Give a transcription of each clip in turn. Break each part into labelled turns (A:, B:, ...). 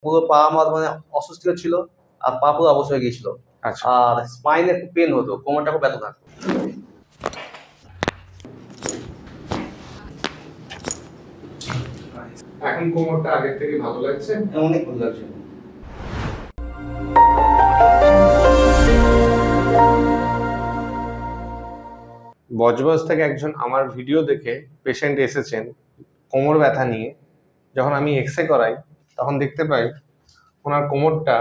A: পুরো পা আমার মানে অস্বস্তিকর ছিল, আর পা পুরো অবশ হয়ে গিয়েছিল।
B: আচ্ছা।
A: আর স্পাইনে খুব পেন হতো, কোমরটা খুব ব্যথা থাকতো।
B: এখন কোমরটা আগের থেকে ভালো লাগছে?
A: অনেক ভালো লাগছে।
B: বজবজ থেকে একজন আমার ভিডিও দেখে পেশেন্ট এসেছেন কোমর ব্যথা নিয়ে। যখন আমি এক্সরে করাই তখন দেখতে পাই ওনার কোমরটা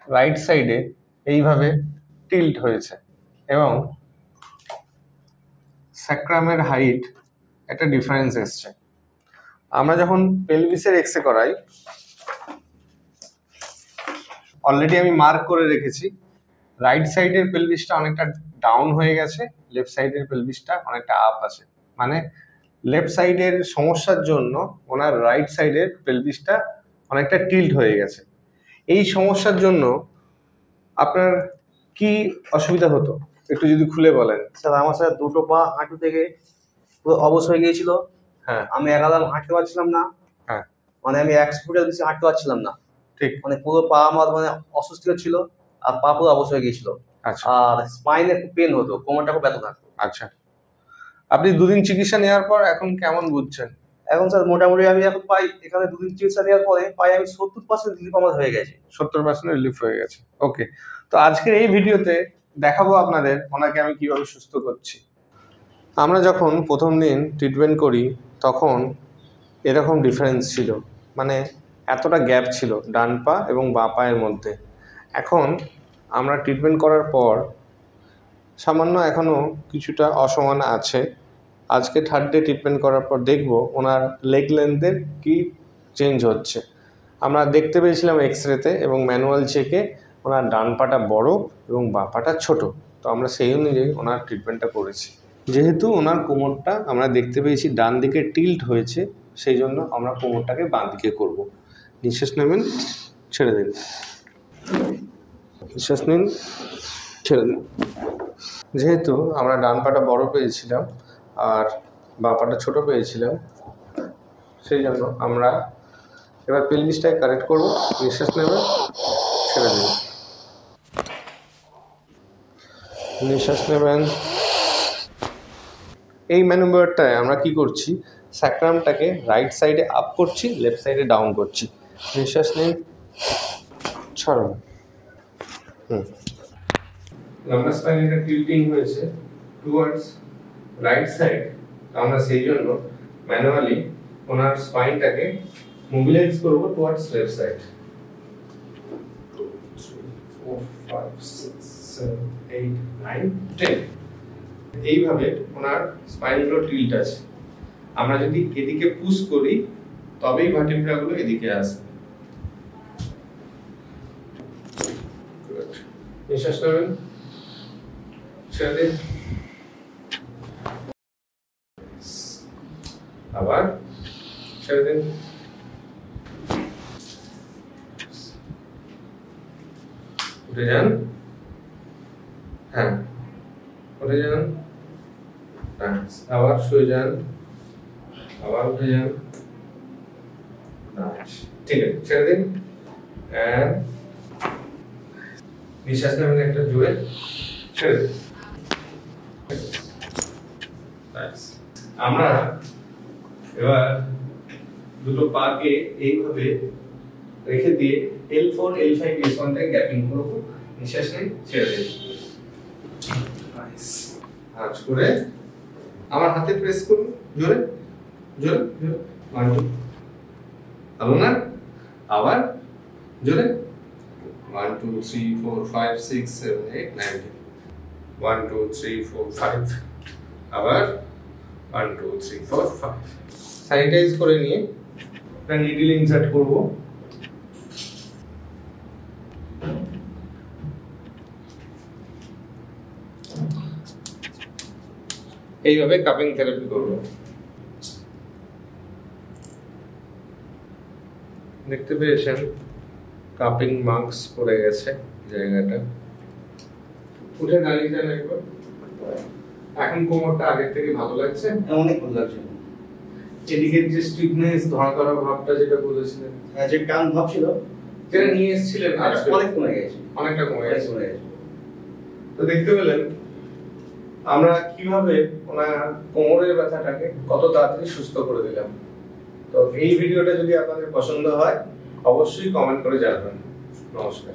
B: রাইট সাইডে এইভাবে টিল্ট হয়েছে এবং স্যাক্রামের হাইট একটা ডিফারেন্স এসছে। আমরা যখন পেলভিসের এক্সরে করাই, অলরেডি আমি মার্ক করে রেখেছি, রাইট সাইডের পেলভিসটা অনেকটা ডাউন হয়ে গেছে, লেফট সাইডের পেলভিসটা অনেকটা আপ আছে। মানে লেফট সাইডের সমস্যার জন্য ওনার রাইট সাইডের পেলভিসটা অনেকটা টিল্ট হয়ে গেছে। এই সমস্যার জন্য আপনার কি অসুবিধা হতো একটু যদি খুলে বলেন।
A: স্যার, আমার স্যার দুটো পা হাঁটু থেকে পুরো অবশ হয়ে গিয়েছিল।
B: হ্যাঁ,
A: আমি একাদম হাঁটতে পারছিলাম না।
B: হ্যাঁ,
A: মানে আমি 100 ফুটের বেশি হাঁটতে পারছিলাম না।
B: ঠিক।
A: মানে পুরো পা আমার মানে অস্বস্তিকর ছিল, আর পা পুরো অবশ হয়ে গিয়েছিল।
B: আচ্ছা,
A: আর স্পাইনে খুব পেন হতো, কোমরটা খুব ব্যথা থাকতো।
B: আচ্ছা। আপনি দুদিন চিকিৎসা নেওয়ার পর এখন কেমন বুঝছেন?
A: এখন স্যার মোটামুটি আমি এখন পাই, এখানে দুদিন চিকিৎসা নেওয়ার পরে পাই আমি 70% রিলিফ আমার হয়ে গেছে।
B: 70% রিলিফ হয়ে গেছে। ওকে, তো আজকের এই ভিডিওতে দেখাবো আপনাদের ওনাকে আমি কিভাবে সুস্থ করছি। আমরা যখন প্রথম দিন ট্রিটমেন্ট করি তখন এরকম ডিফারেন্স ছিল, মানে এতটা গ্যাপ ছিল ডান পা এবং বাঁ পায়ের মধ্যে। এখন আমরা ট্রিটমেন্ট করার পর সামান্য এখনও কিছুটা অসমান আছে। আজকে থার্ড ডে ট্রিটমেন্ট করার পর দেখব ওনার লেগ লেন্থের কি চেঞ্জ হচ্ছে। আমরা দেখতে পেয়েছিলাম এক্সরেতে এবং ম্যানুয়াল চেকে ওনার ডান পাটা বড় এবং বাঁ পাটা ছোট। তো আমরা সেই অনুযায়ী ওনার ট্রিটমেন্টটা করেছি। যেহেতু ওনার কোমরটা আমরা দেখতে পেয়েছি ডান দিকে টিল্ট হয়েছে, সেই জন্য আমরা কোমরটাকে বাঁ দিকে করব। নিঃশ্বাস নেবেন, ছেড়ে দিন, নিঃশ্বাস নিন, ছেড়ে দিন। যেহেতু আমরা ডান পাটা বড় পেয়েছিলাম আর বাঁ পাটা ছোট পেয়েছিলাম, সেই জন্য আমরা এবার পেলভিসটাকে কারেক্ট করব। নিঃশ্বাস নেবেন, ছেড়ে দিন, নিঃশ্বাস নেবেন। এই ম্যানুভারটায় আমরা কি করছি, স্যাক্রামটাকে রাইট সাইডে আপ করছি, লেফট সাইডে ডাউন করছি। নিঃশ্বাস নিন, ছাড়ুন। লাম্বার স্পাইনটা টিল্টিং হয়েছে টুয়ার্ডস রাইট সাইড। আমরা সেই জন্য ম্যানুয়ালি ওনার স্পাইনটাকে মোবিলাইজ করব টুয়ার্ডস লেফট সাইড। 2 3 4 5 6 7 8 9 10। এইভাবে ওনার স্পাইনগুলো টিল্ট আছে। আমরা যদি এদিকে পুশ করি তবেই ভার্টিব্রাগুলো এদিকে আসবে। নিঃশ্বাস নেবেন, ছেড়ে দিন, আবার ছেড়ে দিন, উঠে যান, হ্যাঁ উঠে যান, আবার শুয়ে যান, আবার উঠে যান, ঠিক আছে, ছেড়ে দিন। নিঃশ্বাস নেবেন একটা জোরে, ছেড়ে দিন। আমরা এবার দুটো পাকে এইভাবে রেখে দিয়ে L4 L5 S1 টা গ্যাপিং করব। নিঃশ্বাস নিন, ছেড়ে দিন। আজ করে আমার হাতে প্রেস করুন, জোরে জোরে জোরে। 1 2 হলো না, আবার জোরে। 1 2 3 4 5 6 7 8 9 10। 1 2 3 4 5, আবার 1 2 3 4 5। স্যানিটাইজ করে নিয়ে একটা নিডল ইনসার্ট করব। এইভাবে কাপিং থেরাপি করব। দেখতে পেয়েছেন কাপিং মার্কস পড়ে গেছে জায়গাটা। উঠে দাঁড়িয়ে যান একবার। এখন কোমরটা আগের থেকে ভালো লাগছে?
A: অনেক ভালো লাগছে।
B: এদিকে যে স্টিফনেস ধরা ধরা ভাবটা যেটা বলেছিলেন,
A: হ্যাঁ, যে টান ভাব ছিল
B: যেটা নিয়ে এসেছিলেন আজকে
A: অনেক কমে গেছে,
B: অনেকটা কমে
A: অনেক
B: গেছে।
A: কমে গেছে।
B: তো দেখতে পেলেন আমরা কিভাবে ওনার কোমরের ব্যথাটাকে কত তাড়াতাড়ি সুস্থ করে দিলাম। তো এই ভিডিওটা যদি আপনাদের পছন্দ হয় অবশ্যই কমেন্ট করে জানাবেন। নমস্কার।